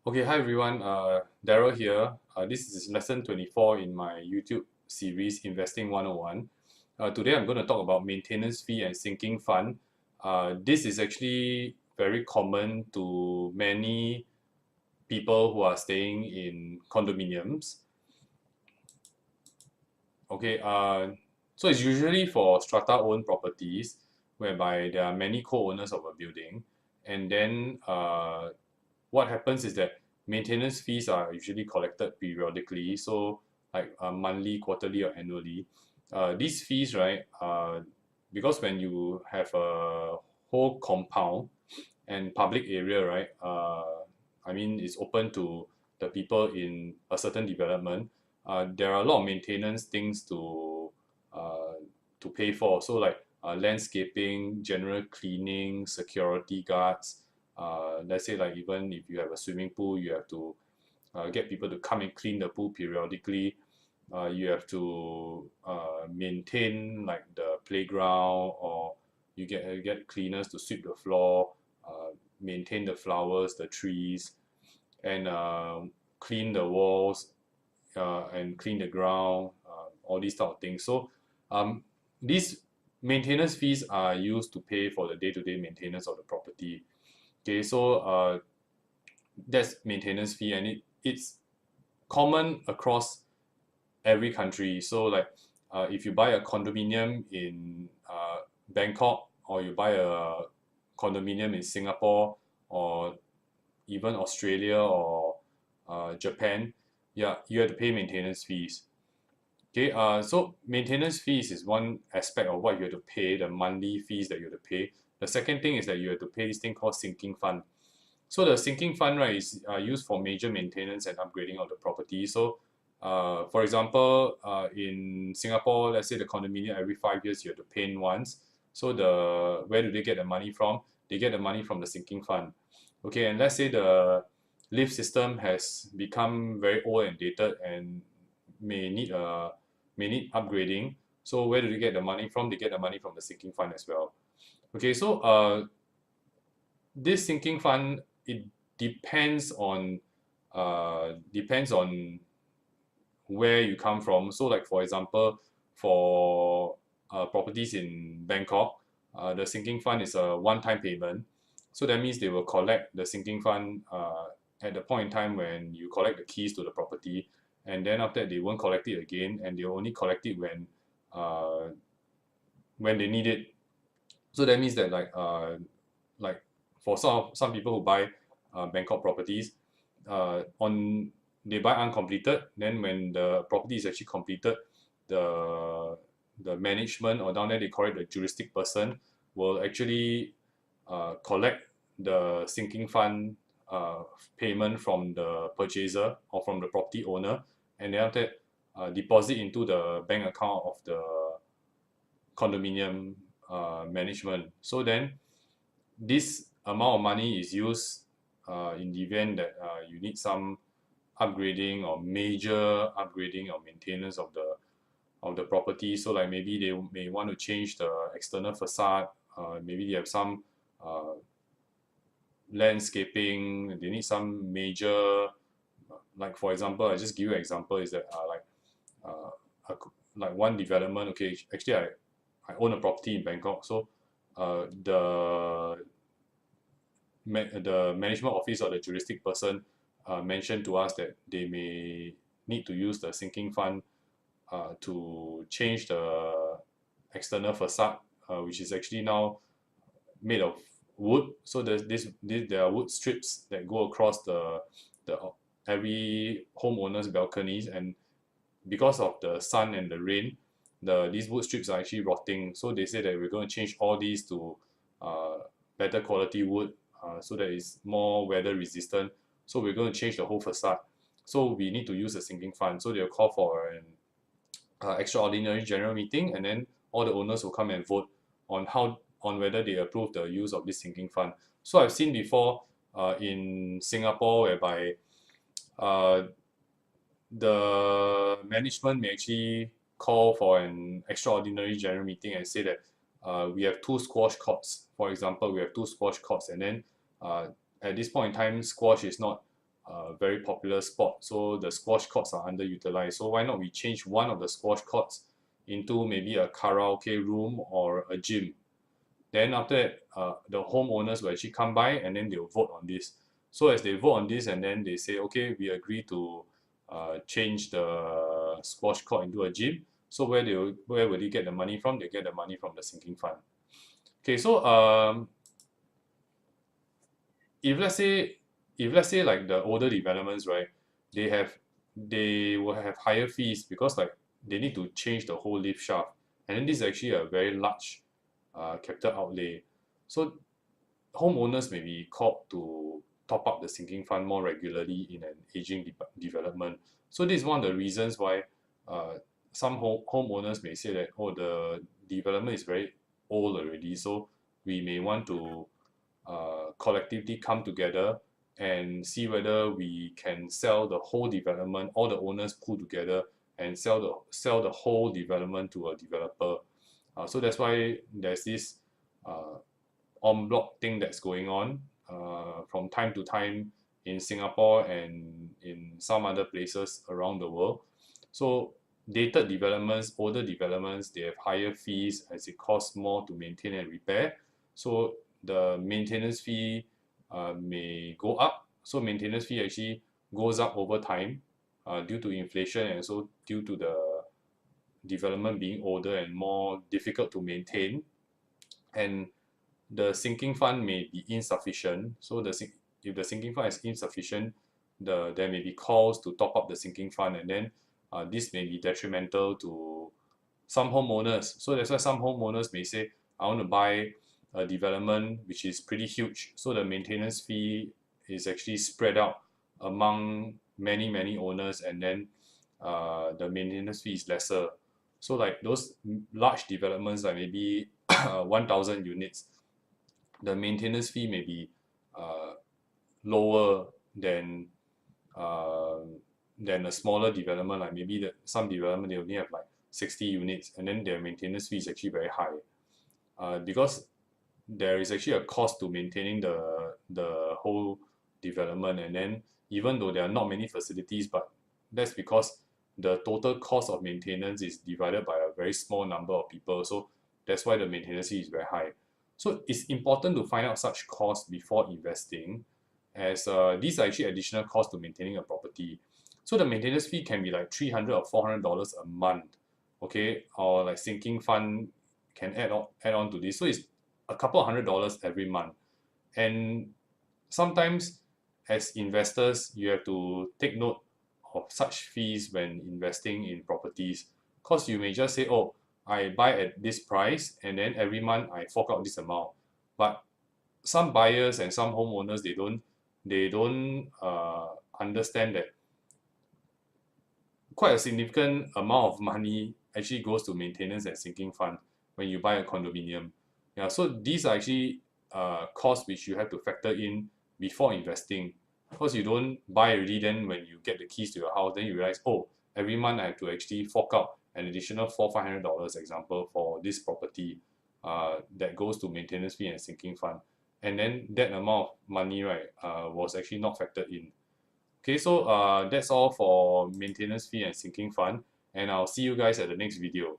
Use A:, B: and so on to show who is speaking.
A: Okay, hi everyone. Daryl here. This is lesson 24 in my YouTube series Investing 101. Today I'm going to talk about maintenance fee and sinking fund. This is actually very common to many people who are staying in condominiums. Okay, so it's usually for strata-owned properties whereby there are many co-owners of a building, and then what happens is that maintenance fees are usually collected periodically, so like monthly, quarterly, or annually. These fees, right, because when you have a whole compound and public area, right, I mean, it's open to the people in a certain development. There are a lot of maintenance things uh, to pay for. So like landscaping, general cleaning, security guards. Let's say like even if you have a swimming pool, you have to get people to come and clean the pool periodically. You have to maintain like the playground, or you get cleaners to sweep the floor, maintain the flowers, the trees, and clean the walls, and clean the ground, all these type of things. So um, these maintenance fees are used to pay for the day-to-day maintenance of the property. Okay, so that's maintenance fee, and it's common across every country. So like if you buy a condominium in Bangkok, or you buy a condominium in Singapore, or even Australia, or Japan, yeah, you have to pay maintenance fees. Okay, so maintenance fees is one aspect of what you have to pay, the monthly fees that you have to pay. The second thing is that you have to pay this thing called sinking fund. So the sinking fund, right, is used for major maintenance and upgrading of the property. So, for example, in Singapore, let's say the condominium every 5 years you have to paint once. So where do they get the money from? They get the money from the sinking fund. Okay, and let's say the lift system has become very old and dated and may need upgrading. So where do they get the money from? They get the money from the sinking fund as well. Okay, so this sinking fund, it depends on depends on where you come from. So like for example, for properties in Bangkok, the sinking fund is a one-time payment. So that means they will collect the sinking fund at the point in time when you collect the keys to the property, and then after that they won't collect it again, and they only collect it uh, when they need it. So that means that like for some people who buy Bangkok properties, on they buy uncompleted. Then when the property is actually completed, the the management, or down there they call it the juristic person, will actually collect the sinking fund payment from the purchaser or from the property owner, and then after that deposit into the bank account of the condominium management. So then this amount of money is used in the event that you need some upgrading or major upgrading or maintenance of the property. So like maybe they may want to change the external facade. Maybe they have some uh, landscaping. They need some major, like for example, I just give you an example is that uh, like one development. Okay, actually I own a property in Bangkok, so the management office or the juristic person mentioned to us that they may need to use the sinking fund to change the external facade, which is actually now made of wood. So there are wood strips that go across the every homeowner's balconies, and because of the sun and the rain, these wood strips are actually rotting. So they say that we're going to change all these to uh, better quality wood, so that it's more weather resistant. So we're going to change the whole facade. So we need to use a sinking fund. So they'll call for an extraordinary general meeting, and then all the owners will come and vote on whether they approve the use of this sinking fund. So I've seen before in Singapore whereby uh, the management may actually call for an extraordinary general meeting and say that we have two squash courts. For example, we have two squash courts, and then uh, at this point in time, squash is not very popular sport. So the squash courts are underutilized. So why not we change one of the squash courts into maybe a karaoke room or a gym? Then after that, the homeowners will actually come by and then they'll vote on this. So as they vote on this and then they say, okay, we agree to change the squash court into a gym. So where will they get the money from? They get the money from the sinking fund. Okay, so if let's say like the older developments, right, they will have higher fees because like they need to change the whole lift shaft, and then this is actually a very large capital outlay. So homeowners may be called to top up the sinking fund more regularly in an aging development. So this is one of the reasons why some homeowners may say that, oh, the development is very old already, so we may want to collectively come together and see whether we can sell the whole development, all the owners pull together and sell the whole development to a developer. So that's why there's this uh, en bloc thing that's going on from time to time in Singapore and in some other places around the world. So dated developments, older developments, they have higher fees as it costs more to maintain and repair. So the maintenance fee may go up. So maintenance fee actually goes up over time due to inflation and also due to the development being older and more difficult to maintain. And the sinking fund may be insufficient. So if the sinking fund is insufficient, there may be calls to top up the sinking fund, and then this may be detrimental to some homeowners. So that's why some homeowners may say, I want to buy a development which is pretty huge. So the maintenance fee is actually spread out among many owners, and then the maintenance fee is lesser. So like those large developments, like maybe 1,000 units, the maintenance fee may be uh, lower than uh, a smaller development. Like maybe some development they only have like 60 units, and then their maintenance fee is actually very high because there is actually a cost to maintaining the whole development. And then even though there are not many facilities, but that's because the total cost of maintenance is divided by a very small number of people. So that's why the maintenance fee is very high. So it's important to find out such costs before investing, as these are actually additional costs to maintaining a property. So the maintenance fee can be like $300 or $400 a month, okay, or like sinking fund can add on to this. So it's a couple of $100 every month. And sometimes as investors, you have to take note of such fees when investing in properties, because you may just say, oh, I buy at this price and then every month I fork out this amount. But some buyers and some homeowners, they don't understand that quite a significant amount of money actually goes to maintenance and sinking fund when you buy a condominium. Yeah, so these are actually costs which you have to factor in before investing. Because you don't buy already, then when you get the keys to your house, then you realize, oh, every month I have to actually fork out an additional $400-$500, example, for this property that goes to maintenance fee and sinking fund. And then that amount of money, right, was actually not factored in. Okay, so that's all for maintenance fee and sinking fund, and I'll see you guys at the next video.